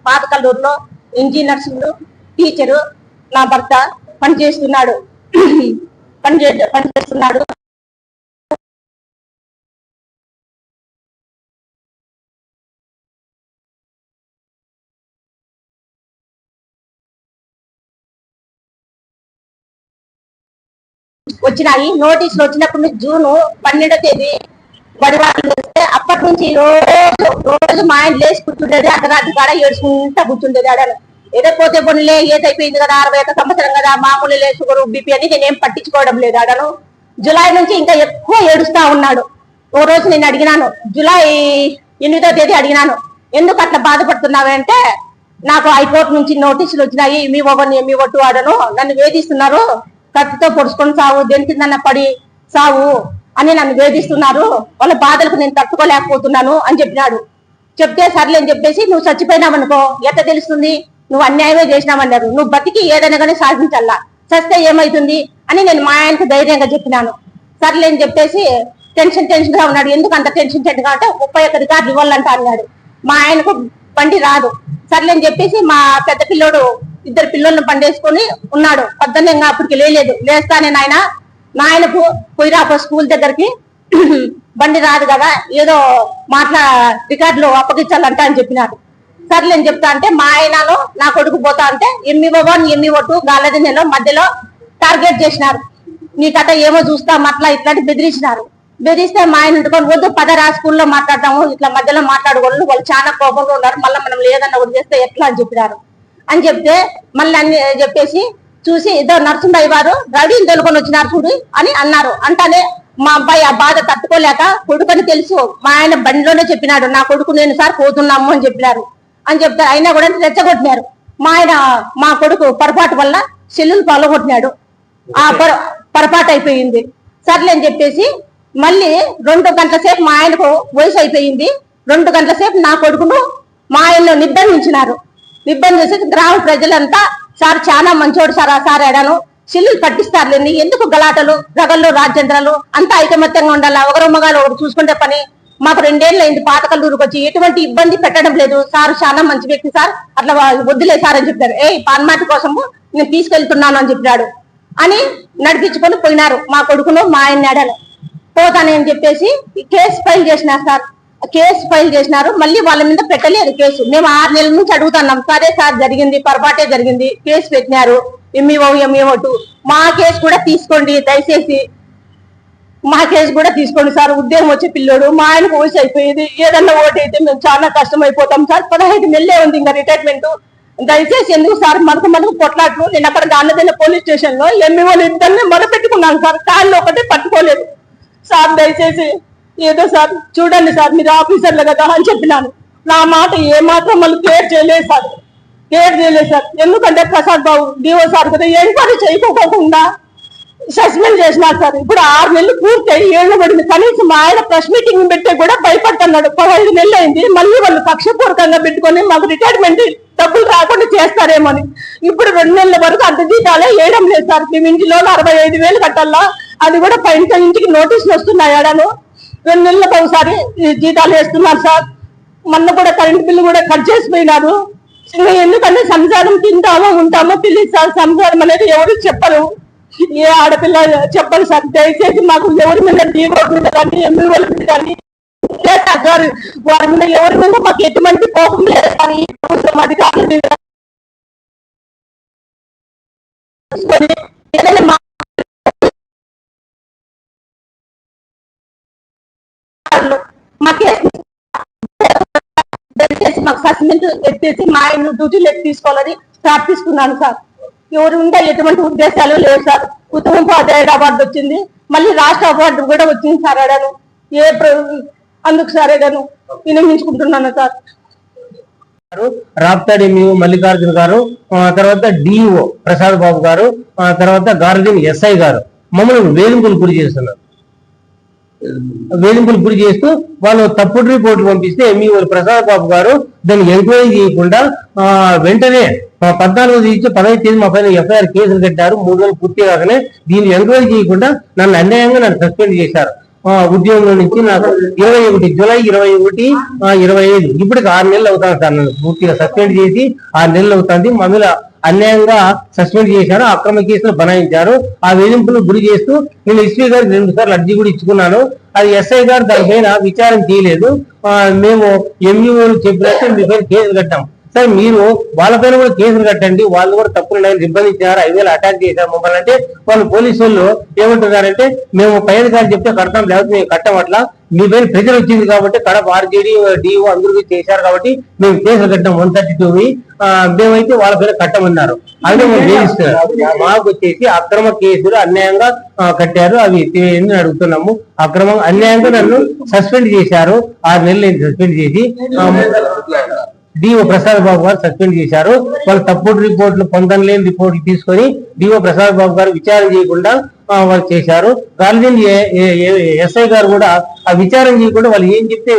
పాతకల్లూరులో engineers teacher నా భర్త పనిచేస్తున్నాడు. వచ్చినాయి నోటీసులు వచ్చినప్పుడు జూన్ 12వ తేదీ బడివాళ్ళు వస్తే అప్పటి నుంచి రోజు మా ఆయన లేచి కూర్చుండేది, అర్ధరాత్రి కాడ ఏడుచుకుంటా కూర్చుండేది. ఆడను ఏదో పోతే పొన్నులే ఏదైపోయింది కదా, 61 సంవత్సరం కదా, మామూలు లే షుగర్ బీపీ అని నేనేం పట్టించుకోవడం లేదు. ఆడను జులై నుంచి ఇంకా ఎక్కువ ఏడుస్తా ఉన్నాడు. ఓ రోజు నేను అడిగినాను, జులై 8వ తేదీ అడిగినాను, ఎందుకు అట్లా బాధపడుతున్నావంటే నాకు హైకోర్టు నుంచి నోటీసులు వచ్చినాయి, మీ1 ఆడను నన్ను వేధిస్తున్నారు, కత్తితో పొడుచుకొని సావు, దేని కిందన్న పడి సావు అని నన్ను వేధిస్తున్నారు, వాళ్ళ బాధలకు నేను తట్టుకోలేకపోతున్నాను అని చెప్పినాడు. చెప్తే సర్లే అని చెప్పేసి నువ్వు చచ్చిపోయినావనుకో ఎట్లా తెలుస్తుంది, నువ్వు అన్యాయమే చేసినావన్నారు, నువ్వు బతికి ఏదైనా కానీ సాధించాలా, చస్తే ఏమైతుంది అని నేను మా ఆయనకు ధైర్యంగా చెప్పినాను. సర్లే అని చెప్పేసి టెన్షన్ గా ఉన్నాడు. ఎందుకు అంత టెన్షన్ గా అంటే 31 రికార్డులు ఇవ్వాలంట అన్నాడు. మా ఆయనకు బండి రాదు. సర్లే అని చెప్పేసి మా పెద్ద పిల్లోడు 2 పిల్లలను పండేసుకొని ఉన్నాడు. పొద్దున్నే అప్పటికి లేదు, లేస్తానే నాయనకు పోయిరాపో స్కూల్ దగ్గరికి, బండి రాదు కదా, ఏదో రికార్డులు అప్పగించాలంట అని చెప్పినాడు. సర్లే అని చెప్తా అంటే మా ఆయనను నా కొడుకు పోతా అంటే ME1 ME2 గాలది నెల మధ్యలో టార్గెట్ చేసినారు. నీ కథ ఏమో చూస్తాం అట్లా ఇట్లాంటి బెదిరించినారు. బెదిరిస్తే మా ఆయన ఉంటుకొని వద్దు పదరా స్కూల్లో మాట్లాడతాము, ఇట్లా మధ్యలో మాట్లాడుకోళ్ళు, వాళ్ళు చాలా కోపంగా ఉన్నారు, మళ్ళీ మనం లేదన్నా వదిలేస్తే ఎట్లా అని చెప్పినారు. అని చెప్తే మళ్ళీ అన్ని చెప్పేసి చూసి ఇద్దరు నర్సుండయ్య వారు రడీని తెలుకొని వచ్చినారు చూడు అని అన్నారు. అంటానే మా అబ్బాయి ఆ బాధ తట్టుకోలేక కొడుకుని తెలుసు మా ఆయన బండిలోనే చెప్పినాడు, నా కొడుకు నేను సార్ పోతున్నాము అని చెప్పినారు. అని చెప్తే అయినా కూడా రెచ్చగొట్టినారు. మా కొడుకు పొరపాటు వల్ల సెల్లులు పగలగొట్టినాడు. ఆ పొరపాటు అయిపోయింది. సర్లే అని చెప్పేసి మళ్ళీ 2 గంటల సేపు మా ఆయనకు వయసు అయిపోయింది. 2 గంటల సేపు నా కొడుకును మా ఆయన్ను నిర్బంధించినారు. నిర్బంధించి గ్రామ ప్రజలంతా సార్ చాలా మంచోడు సార్, ఆ సార్ ఎడాను సిల్లులు పట్టిస్తారులేండి, ఎందుకు గలాటలు రగళ్ళు రాజ్యంద్రాలు అంతా ఐకమత్యంగా ఉండాలా, ఒకరు మగాలు ఒకరు చూసుకుంటే పని, మాకు 2 ఏళ్ళు అయింది పాతకల్లూరుకి వచ్చి, ఎటువంటి ఇబ్బంది పెట్టడం లేదు సార్, చాలా మంచి వ్యక్తి సార్, అట్లా వద్దులే సార్ అని చెప్పారు. పాన్మాటి కోసము నేను తీసుకెళ్తున్నాను అని చెప్పాడు అని నడిపించుకొని పోయినారు. మా కొడుకును మా ఆయన ఎడను పోతానని చెప్పేసి కేసు ఫైల్ చేసినారు సార్. కేసు ఫైల్ చేసినారు, మళ్ళీ వాళ్ళ మీద పెట్టలేదు కేసు. మేము 6 నెలల నుంచి అడుగుతున్నాం, సరే సార్ జరిగింది పొరపాటే జరిగింది, కేసు పెట్టినారు ME1 మా కేసు కూడా తీసుకోండి దయచేసి, మా కేసు కూడా తీసుకోండి సార్, ఉద్యోగం వచ్చే పిల్లోడు, మా ఆయనకు వయసు అయిపోయేది, ఏదన్నా ఓటు అయితే మేము చాలా కష్టం అయిపోతాం సార్, 15 నెలలే ఉంది ఇంకా రిటైర్మెంట్, దయచేసి ఎందుకు సార్ మనకు కొట్లాట్లు. నేను అక్కడ గాంధీల పోలీస్ స్టేషన్ లో ME1 ఇద్దరిని మొదపెట్టుకున్నాను సార్, కాళ్ళు ఒకటే పట్టుకోలేదు సార్, దయచేసి ఏదో సార్ చూడండి సార్, మీరు ఆఫీసర్లు కదా అని చెప్పినాను. నా మాట ఏమాత్రం మళ్ళీ కేర్ చేయలేదు సార్. ఎందుకంటే ప్రసాద్ బాబు డిఓ సార్ కదా ఎంక్వైరీ చేయకోకుండా సస్పెండ్ చేసినారు సార్. ఇప్పుడు 6 నెలలు పూర్తయి 7 పడింది. కనీసం మా ఆయన ప్రెస్ మీటింగ్ పెట్టే కూడా భయపడుతున్నాడు. 15 నెలలు అయింది, మళ్ళీ వాళ్ళు కక్షపూర్వకంగా పెట్టుకొని మాకు రిటైర్మెంట్ డబ్బులు రాకుండా చేస్తారేమో అని. ఇప్పుడు 2 నెలల వరకు అంత జీతాలే వేయడం లేదు సార్. మేము ఇంటిలో 65,000 కట్టాలా, అది కూడా పైన ఇంటికి నోటీసులు వస్తున్నాయి. ఆడను 2 నెలలకు ఒకసారి జీతాలు వేస్తున్నారు సార్. మొన్న కూడా కరెంట్ బిల్లు కూడా కట్ చేసిపోయినారు. ఎందుకంటే సంసారం తింటామో ఉంటామో తెలియదు సార్, సంసారం అనేది ఎవరు చెప్పరు, ఏ ఆడపిల్ల చెప్పరు సార్. దయచేసి మాకు ఎవరి మీద DO మీద కానీ ME1 మీద కానీ వారి మీద ఎవరి మీద మాకు ఎటువంటి కోపం లేదు కానీ అధికారుల మీద మాకు సస్పెండ్ ఎత్తేసి మా ఆయన డ్యూటీలు తీసుకోవాలని ప్రార్థిస్తున్నాను సార్. ఎవరు ఉంటే ఎటువంటి ఉద్దేశాలు లేవు సార్. ఉత్తమ ఉపాధ్యాయుడు అవార్డు వచ్చింది, మళ్ళీ రాష్ట్ర అవార్డు కూడా వచ్చింది సార్. అడాను అందుకు సార్ అడాను వినియోగించుకుంటున్నాను సార్. రాప్తాడి మల్లికార్జున గారు, తర్వాత DO ప్రసాద్ బాబు గారు, తర్వాత గార్డియన్ SI గారు మమ్మల్ని వేధింపులు గురి చేస్తున్నారు. వేధింపులు గురి చేస్తూ వాళ్ళు తప్పుడు రిపోర్ట్లు పంపిస్తే ME1 ప్రసాద్ బాబు గారు దాన్ని ఎంక్వైరీ చేయకుండా వెంటనే 14 నుంచి 15 తేదీ మా పైన FIR కేసులు కట్టారు. 3 రోజులు పూర్తి కాగానే దీన్ని ఎంక్వైరీ చేయకుండా నన్ను అన్యాయంగా సస్పెండ్ చేశారు. ఉద్యోగంలో నుంచి నాకు 21 జూలై 21, 25 ఇప్పటికి 6 నెలలు అవుతాను సార్. నన్ను పూర్తిగా సస్పెండ్ చేసి 6 నెలలు అవుతుంది. మమ్మల్ని అన్యాయంగా సస్పెండ్ చేశారు, అక్రమ కేసులు బనాయించారు. ఆ వేధింపులు గురి చేస్తూ నేను ఎస్పీ గారికి 2 సార్లు అర్జీ కూడా ఇచ్చుకున్నాను. అది ఎస్ఐ గారు దానిపైన విచారణ చేయలేదు. మేము ఎంఈఓలు చెప్పినట్టు మీ పైన కేసులు కట్టాం సార్. మీరు వాళ్ళపైన కూడా కేసులు కట్టండి, వాళ్ళు కూడా తప్పులు నిర్బంధించారు, 5,000 అటాక్ చేశారు మమ్మల్ని అంటే వాళ్ళు పోలీసు వాళ్ళు ఏమంటున్నారంటే మేము పై అధికారులు చెప్తే కడతాం, లేకపోతే మేము కట్టం. అట్లా మీ పైన ప్రెజర్ వచ్చింది కాబట్టి కడప ఆర్జేడీ డిఓ అందరూ చేశారు కాబట్టి మేము కేసులు కట్టాం 132. మేమైతే వాళ్ళ పైన కట్టమన్నారు. అదే మేము వేధిస్తున్నారు. మాకు వచ్చేసి అక్రమ కేసులు అన్యాయంగా కట్టారు, అవి ఎత్తివేయండి అడుగుతున్నాము. అన్యాయంగా నన్ను సస్పెండ్ చేశారు, 6 నెలలు సస్పెండ్ చేసి డిఓ ప్రసాద్ బాబు గారు సస్పెండ్ చేశారు. వాళ్ళు తప్పుడు రిపోర్ట్లు, పొందలేని రిపోర్ట్లు తీసుకొని డిఓ ప్రసాద్ బాబు గారు విచారణ చేయకుండా వాళ్ళు చేశారు. కాలేజీ ఎస్ఐ గారు కూడా ఆ విచారణ చేయకుండా వాళ్ళు ఏం చెప్తే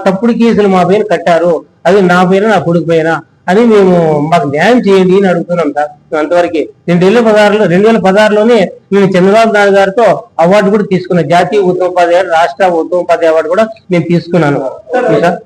తప్పుడు కేసులు మా పైన కట్టారు, అది నా పైన నా కొడుకు పైన అని మేము మాకు న్యాయం చేయండి అని అడుగుతున్నాం సార్. అంతవరకు 2016లోనే నేను చంద్రబాబు నాయుడు గారితో అవార్డు కూడా తీసుకున్నాను. జాతీయ ఉత్తమ ఉపాధ్యాయుడు, రాష్ట్ర ఉత్తమ ఉపాధ్యాయ అవార్డు కూడా నేను తీసుకున్నాను సార్.